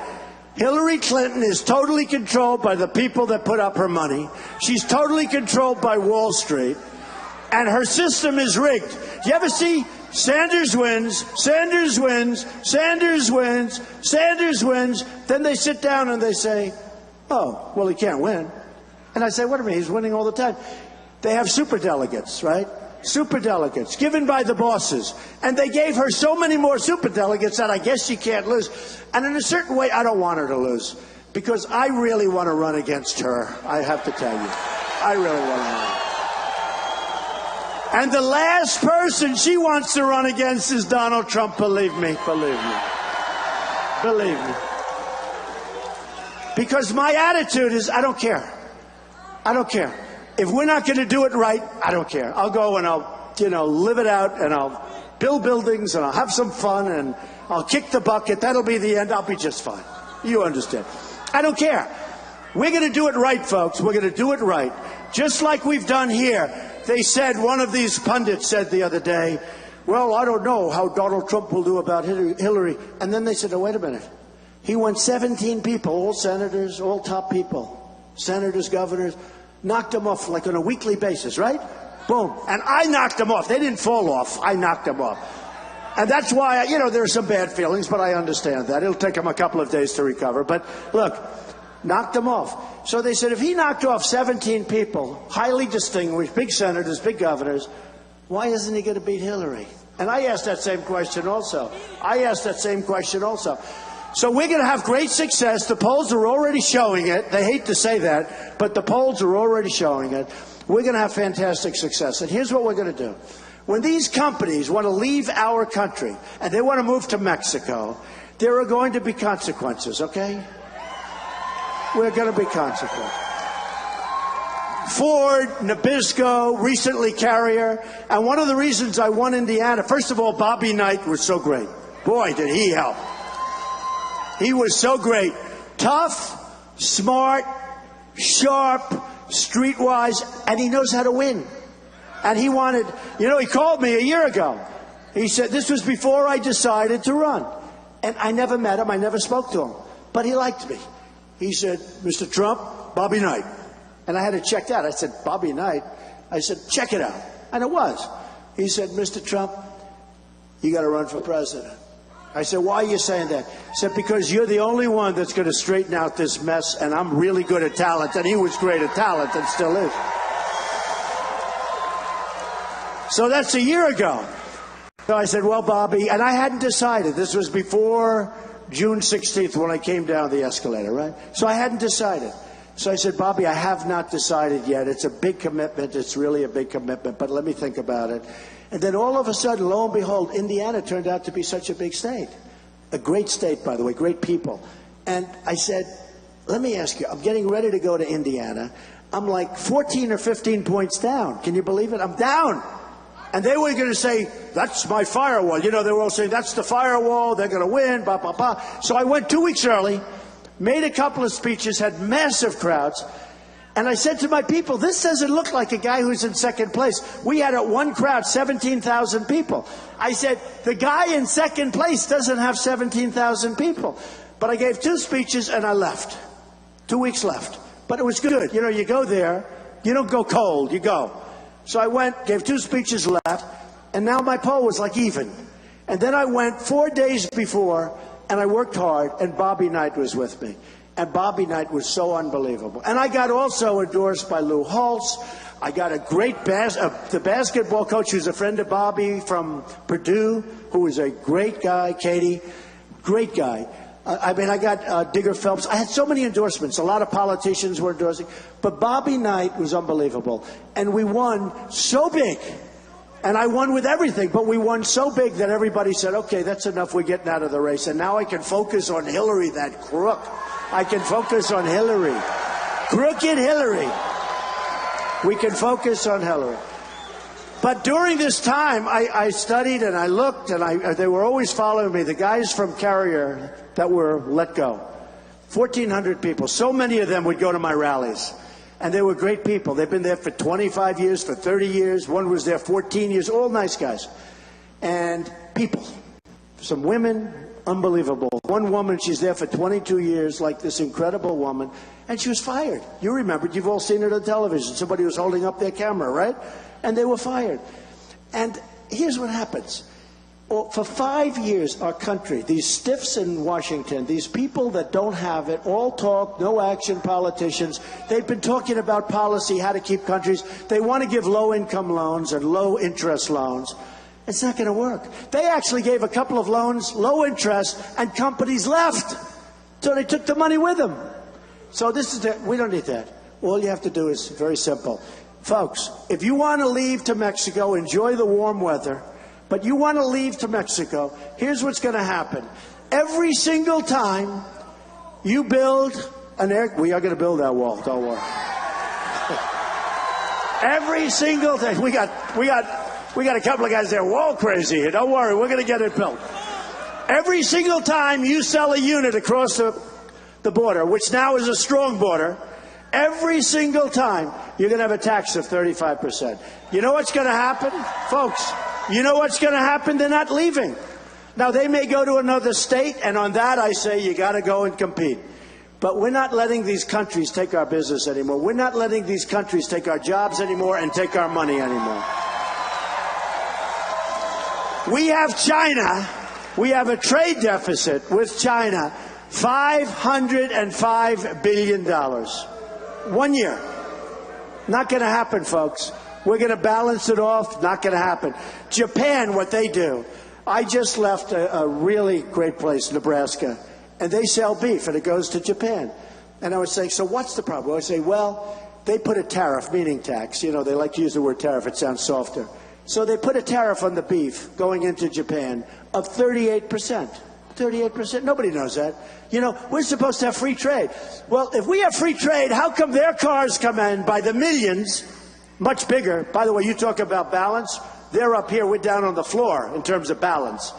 Hillary Clinton is totally controlled by the people that put up her money. She's totally controlled by Wall Street. And her system is rigged. You ever see Sanders wins, Sanders wins, Sanders wins, Sanders wins. Then they sit down and they say, oh, well, he can't win. And I say, what do you mean? He's winning all the time. They have superdelegates, right? Superdelegates given by the bosses. And they gave her so many more superdelegates that I guess she can't lose. And in a certain way, I don't want her to lose because I really want to run against her. I have to tell you. I really want to run. And the last person she wants to run against is Donald Trump. Believe me. Believe me. Believe me. Because my attitude is I don't care. I don't care. If we're not going to do it right, I don't care. I'll go and I'll, live it out and I'll build buildings and I'll have some fun and I'll kick the bucket. That'll be the end. I'll be just fine. You understand. I don't care. We're going to do it right, folks. We're going to do it right. Just like we've done here. They said, one of these pundits said the other day, well, I don't know how Donald Trump will do about Hillary. And then they said, oh, wait a minute. He won 17 people, all senators, all top people, senators, governors. Knocked them off like on a weekly basis, right? Boom. And I knocked them off. They didn't fall off. I knocked them off. And that's why, you know, there are some bad feelings, but I understand that. It'll take him a couple of days to recover. But look, knocked them off. So they said if he knocked off 17 people, highly distinguished, big senators, big governors, why isn't he going to beat Hillary? And I asked that same question also. So we're going to have great success. The polls are already showing it. They hate to say that, but the polls are already showing it. We're going to have fantastic success. And here's what we're going to do. When these companies want to leave our country and they want to move to Mexico, there are going to be consequences, okay? We're going to be consequences. Ford, Nabisco, recently Carrier. And one of the reasons I won Indiana, first of all, Bobby Knight was so great. Boy, did he help. He was so great. Tough, smart, sharp, streetwise, and he knows how to win. And he wanted, you know, he called me a year ago. He said, this was before I decided to run. And I never met him. I never spoke to him. But he liked me. He said, Mr. Trump, Bobby Knight. And I had to check that. I said, Bobby Knight? I said, check it out. And it was. He said, Mr. Trump, you got to run for president. I said, why are you saying that? He said, because you're the only one that's going to straighten out this mess, and I'm really good at talent. And he was great at talent and still is. So that's a year ago. So I said, well, Bobby, and I hadn't decided. This was before June 16th when I came down the escalator, right? So I hadn't decided. So I said, Bobby, I have not decided yet. It's a big commitment. It's really a big commitment, but let me think about it. And then all of a sudden, lo and behold, Indiana turned out to be such a big state. A great state, by the way, great people. And I said, let me ask you, I'm getting ready to go to Indiana. I'm like 14 or 15 points down. Can you believe it? I'm down. And they were going to say, that's my firewall. You know, they were all saying, that's the firewall. They're going to win, blah, blah, blah. So I went 2 weeks early, made a couple of speeches, had massive crowds. And I said to my people, this doesn't look like a guy who's in second place. We had at one crowd 17,000 people. I said, the guy in second place doesn't have 17,000 people. But I gave 2 speeches and I left. 2 weeks left. But it was good. You know, you go there, you don't go cold, you go. So I went, gave 2 speeches left, and now my poll was like even. And then I went 4 days before, and I worked hard, and Bobby Knight was with me. And Bobby Knight was so unbelievable. And I got also endorsed by Lou Holtz. I got a great the basketball coach who's a friend of Bobby from Purdue, who is a great guy, Katie, great guy. I mean, I got Digger Phelps. I had so many endorsements. A lot of politicians were endorsing. But Bobby Knight was unbelievable. And we won so big. And I won with everything. But we won so big that everybody said, okay, that's enough. We're getting out of the race. And now I can focus on Hillary, that crook. I can focus on Hillary. Crooked Hillary. We can focus on Hillary. But during this time, I studied and I looked, and they were always following me. The guys from Carrier that were let go, 1,400 people. So many of them would go to my rallies, and they were great people. They've been there for 25 years, for 30 years. One was there 14 years, all nice guys. And people, some women, unbelievable. One woman, she's there for 22 years, like this incredible woman, and she was fired. You remember, you've all seen it on television. Somebody was holding up their camera, right? And they were fired. And here's what happens. For 5 years, our country, these stiffs in Washington, these people that don't have it, all talk, no action politicians, they've been talking about policy, how to keep countries. They want to give low-income loans and low-interest loans. It's not going to work. They actually gave a couple of loans, low interest, and companies left. So they took the money with them. So this is we don't need that. All you have to do is very simple. Folks, if you want to leave to Mexico, enjoy the warm weather, but you want to leave to Mexico, here's what's going to happen. Every single time you build we are going to build that wall, don't worry. Every single thing. We got a couple of guys there, wall crazy here. Don't worry, we're going to get it built. Every single time you sell a unit across the border, which now is a strong border, every single time you're going to have a tax of 35%. You know what's going to happen? Folks, you know what's going to happen? They're not leaving. Now, they may go to another state, and on that I say you got to go and compete. But we're not letting these countries take our business anymore. We're not letting these countries take our jobs anymore and take our money anymore. We have China. We have a trade deficit with China, $505 billion. 1 year. Not going to happen, folks. We're going to balance it off. Not going to happen. Japan, what they do. I just left a really great place, Nebraska, and they sell beef, and it goes to Japan. And I was saying, so what's the problem? I would say, well, they put a tariff, meaning tax. You know, they like to use the word tariff. It sounds softer. So they put a tariff on the beef going into Japan of 38%. 38%. Nobody knows that. You know, we're supposed to have free trade. Well, if we have free trade, how come their cars come in by the millions, much bigger? By the way, you talk about balance. They're up here. We're down on the floor in terms of balance.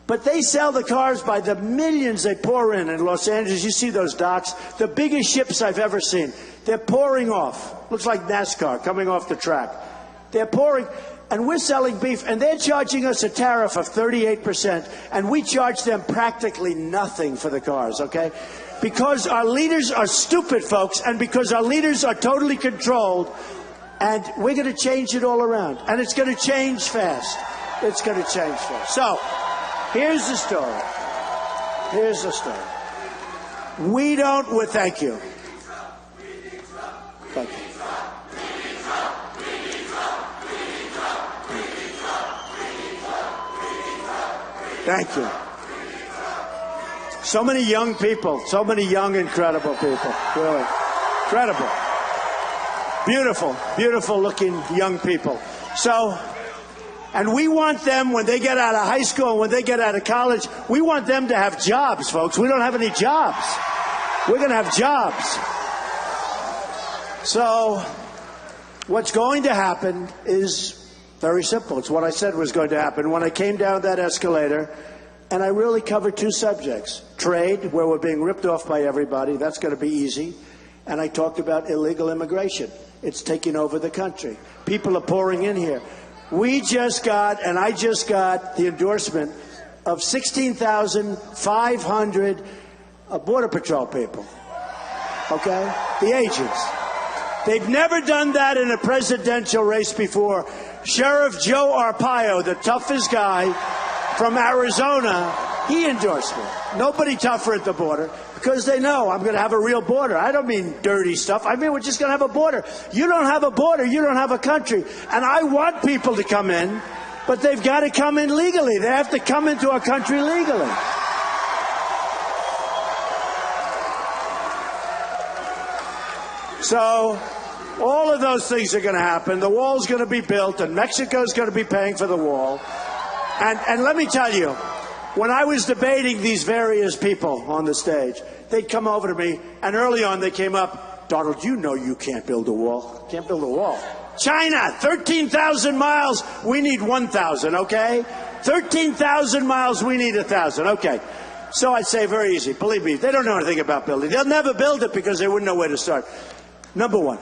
But they sell the cars by the millions they pour in Los Angeles. You see those docks, the biggest ships I've ever seen. They're pouring off. Looks like NASCAR coming off the track. They're pouring, and we're selling beef, and they're charging us a tariff of 38%, and we charge them practically nothing for the cars, okay? Because our leaders are stupid, folks, and because our leaders are totally controlled, and we're going to change it all around, and it's going to change fast. It's going to change fast. So, here's the story. Here's the story. We don't, well, thank you. Thank you. Thank you. So many young people, so many young, incredible people. Really. Incredible. Beautiful, beautiful looking young people. So, and we want them, when they get out of high school, when they get out of college, we want them to have jobs, folks. We don't have any jobs. We're going to have jobs. So, what's going to happen is very simple. It's what I said was going to happen. When I came down that escalator, and I really covered two subjects. Trade, where we're being ripped off by everybody. That's going to be easy. And I talked about illegal immigration. It's taking over the country. People are pouring in here. We just got, and I just got, the endorsement of 16,500 Border Patrol people. Okay? The agents. They've never done that in a presidential race before. Sheriff Joe Arpaio, the toughest guy from Arizona, he endorsed me. Nobody tougher at the border because they know I'm going to have a real border. I don't mean dirty stuff. I mean we're just going to have a border. You don't have a border, you don't have a country. And I want people to come in, but they've got to come in legally. They have to come into our country legally. So all of those things are going to happen. The wall's going to be built, and Mexico's going to be paying for the wall. And let me tell you, when I was debating these various people on the stage, they'd come over to me, and early on they came up, Donald, you know you can't build a wall. Can't build a wall. China, 13,000 miles, we need 1,000, okay? 13,000 miles, we need 1,000, okay. So I'd say very easy. Believe me, they don't know anything about building. They'll never build it because they wouldn't know where to start. Number one.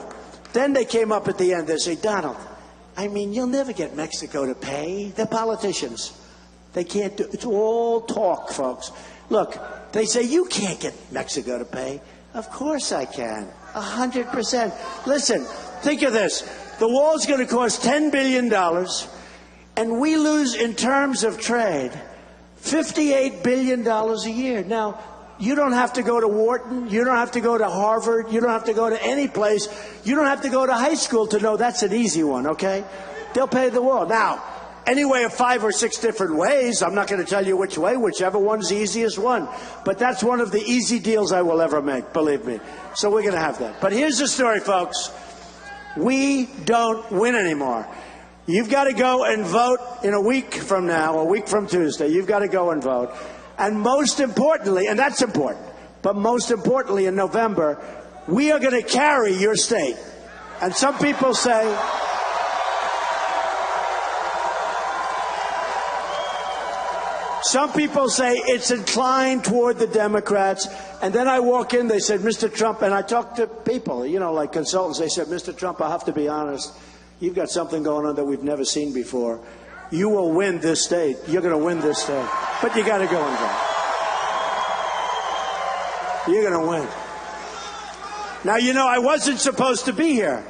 Then they came up at the end, they say, Donald, I mean, you'll never get Mexico to pay. They're politicians. They can't do, it's all talk, folks. Look, they say, you can't get Mexico to pay. Of course I can, 100%. Listen, think of this. The wall's going to cost $10 billion, and we lose, in terms of trade, $58 billion a year. Now, you don't have to go to Wharton. You don't have to go to Harvard. You don't have to go to any place. You don't have to go to high school to know that's an easy one, okay? They'll pay the wall. Now, any way of 5 or 6 different ways, I'm not going to tell you which way, whichever one's the easiest one. But that's one of the easy deals I will ever make, believe me. So we're going to have that. But here's the story, folks. We don't win anymore. You've got to go and vote in a week from now, a week from Tuesday. You've got to go and vote. And most importantly, and that's important, but most importantly in November, we are going to carry your state. And some people say, it's inclined toward the Democrats. And then I walk in, they said, Mr. Trump, and I talk to people, you know, like consultants. They said, Mr. Trump, I have to be honest. You've got something going on that we've never seen before. You will win this state. You're going to win this state. But you got to go and vote. You're going to win. Now, you know, I wasn't supposed to be here.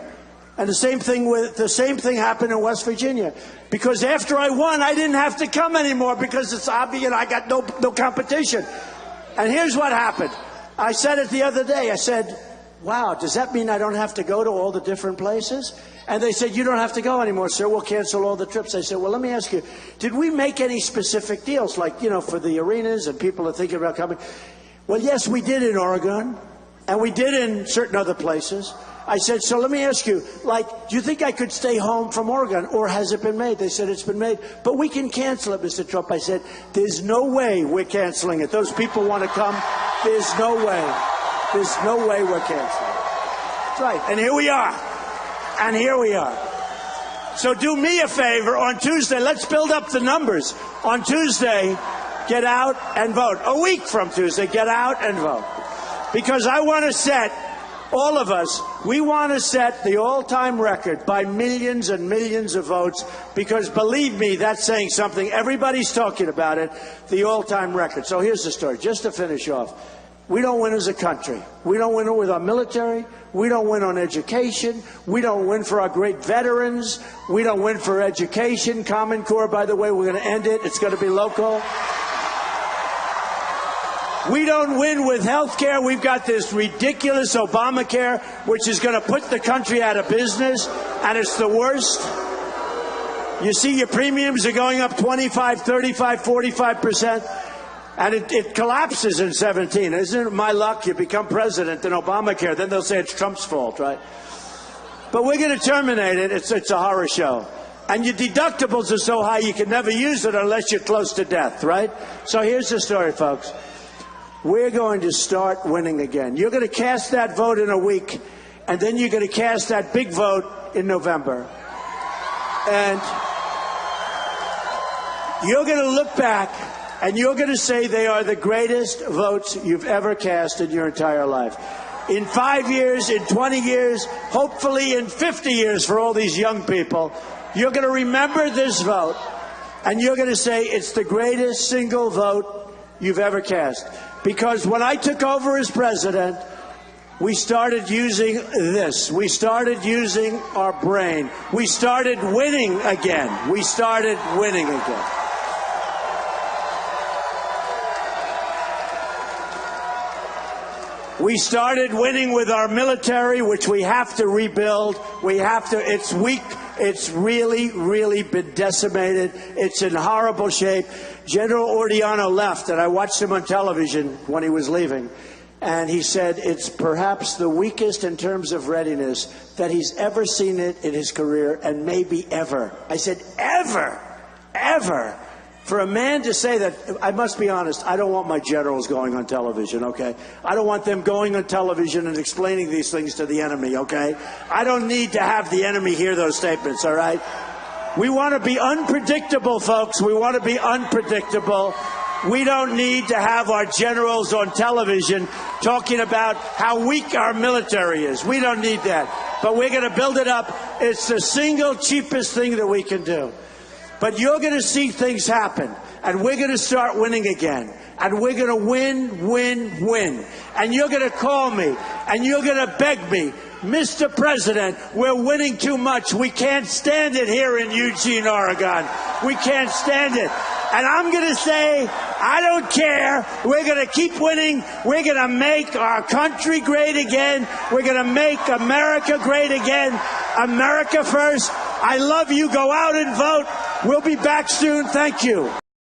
And the same thing happened in West Virginia. Because after I won, I didn't have to come anymore because it's obvious and I got no competition. And here's what happened. I said it the other day. I said, wow, does that mean I don't have to go to all the different places? And they said, you don't have to go anymore, sir. We'll cancel all the trips. I said, well, let me ask you, did we make any specific deals, like, you know, for the arenas and people are thinking about coming? Well, yes, we did in Oregon, and we did in certain other places. I said, so let me ask you, like, do you think I could stay home from Oregon, or has it been made? They said, it's been made, but we can cancel it, Mr. Trump. I said, there's no way we're canceling it. Those people want to come. There's no way. There's no way we're canceling it. That's right. And here we are. And here we are. So do me a favor on Tuesday. Let's build up the numbers. On Tuesday, get out and vote. A week from Tuesday, get out and vote. Because I want to set, all of us, we want to set the all-time record by millions and millions of votes, because believe me, that's saying something. Everybody's talking about it, the all-time record. So here's the story, just to finish off. We don't win as a country. We don't win with our military. We don't win on education. We don't win for our great veterans. We don't win for education. Common Core, by the way, we're going to end it. It's going to be local. We don't win with health care. We've got this ridiculous Obamacare, which is going to put the country out of business, and it's the worst. You see, your premiums are going up 25, 35, 45%, and it collapses in 17. Isn't it my luck? You become president in Obamacare, then they'll say it's Trump's fault, right? But we're going to terminate it. It's a horror show. And your deductibles are so high you can never use it unless you're close to death, right? So here's the story, folks. We're going to start winning again. You're going to cast that vote in a week, and then you're going to cast that big vote in November. And you're going to look back, and you're going to say they are the greatest votes you've ever cast in your entire life. In 5 years, in 20 years, hopefully in 50 years for all these young people, you're going to remember this vote, and you're going to say it's the greatest single vote you've ever cast. Because when I took over as president, we started using this. We started using our brain. We started winning again. We started winning again. We started winning with our military, which we have to rebuild. We have to, it's weak. It's really, really been decimated. It's in horrible shape. General Ordiano left, and I watched him on television when he was leaving. And he said it's perhaps the weakest in terms of readiness that he's ever seen it in his career, and maybe ever. I said, ever, ever. For a man to say that, I must be honest, I don't want my generals going on television, okay? I don't want them going on television and explaining these things to the enemy, okay? I don't need to have the enemy hear those statements, all right? We want to be unpredictable, folks. We want to be unpredictable. We don't need to have our generals on television talking about how weak our military is. We don't need that. But we're going to build it up. It's the single cheapest thing that we can do. But you're going to see things happen, and we're going to start winning again. And we're going to win, win, win. And you're going to call me, and you're going to beg me, Mr. President, we're winning too much. We can't stand it here in Eugene, Oregon. We can't stand it. And I'm going to say, I don't care. We're going to keep winning. We're going to make our country great again. We're going to make America great again. America first. I love you. Go out and vote. We'll be back soon. Thank you.